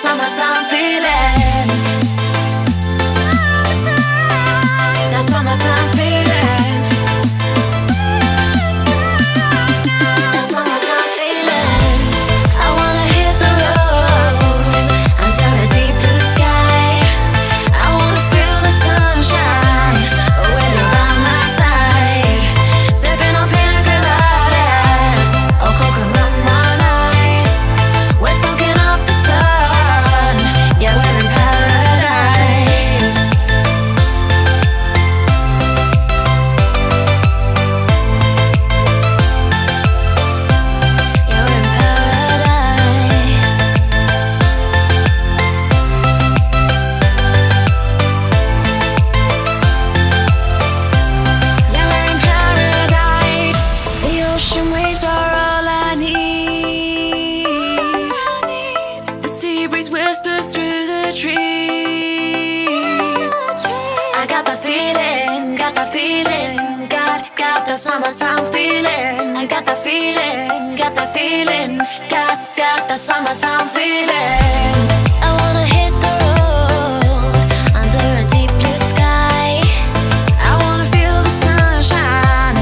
summertime feeling. That summertime feeling. That summertime feeling. I wanna hit the road under a deep blue sky. I wanna feel the sunshine when you're by my side. Sipping on pina coladas or coconut on ice. We're soaking up the sun. Yeah, we're in paradise. Yeah, we're in paradise. Yeah, we're in paradise. The ocean waves are all I need. The sea breeze whispers through the trees. I got the feeling, got the feeling, got the summertime feeling. I got the feeling, got the feeling, got the summertime feeling. I wanna hit the road under a deep blue sky. I wanna feel the sunshine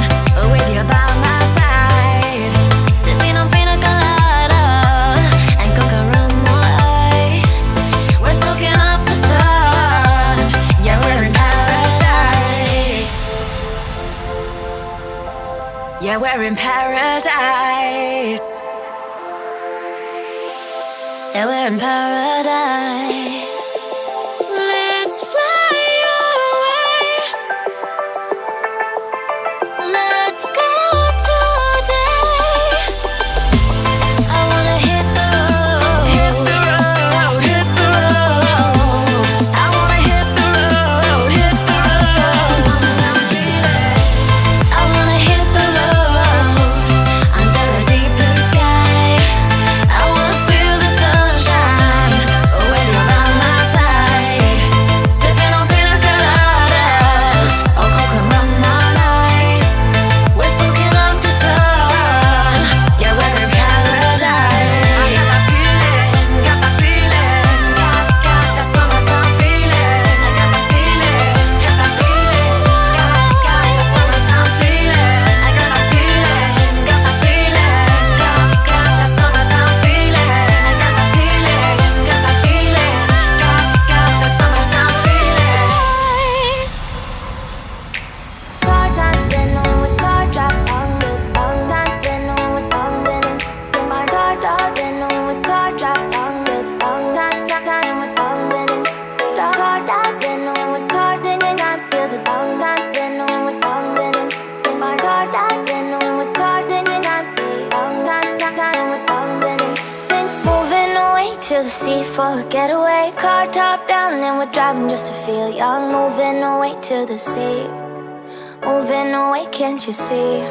with you by my side. Sipping on pina colada and coconut on ice. We're soaking up the sun. Yeah, we're in paradise. Yeah, we're in paradise. Yeah, we're in paradise. Let's fly away. Let's go today. I wanna hit the road. Hit the road, hit the road. I wanna hit the road, hit the road. Summertime feeling. I wanna hit the road under a deep blue sky. I wanna feel the sunshine when you're by my side. Sipping on pina coladas or coconut on ice. We're soaking up the sun. Yeah, we're in paradise. I got that feeling, got that feeling, got that summertime feeling. I got that feeling, got that feeling, got the summertime feeling. I got that feeling, got that feeling, got that summertime feeling. I got that feeling, got that feeling, got the summertime feeling. Car dancing with car drop on the bong dancing with bong dancing. My car dancing with car drop on the bong dancing with bong dancing. Car dancing with car dancing. I feel the bong dancing with bong dancing. My car dancing with car dancing. I feel bong dancing with bong dancing. Moving away to the sea for a getaway. Car top down and we're driving just to feel young. Moving away to the sea. Moving away, can't you see?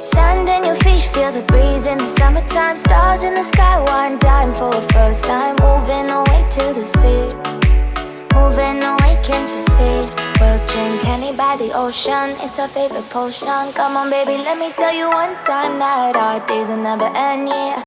Sand in your feet, feel the breeze in the summertime. Stars in the sky, one dime for a first time. Moving away to the sea. Moving away, can't you see? We'll drink honey by the ocean, it's our favorite potion. Come on baby, let me tell you one time that our days will never end, yeah.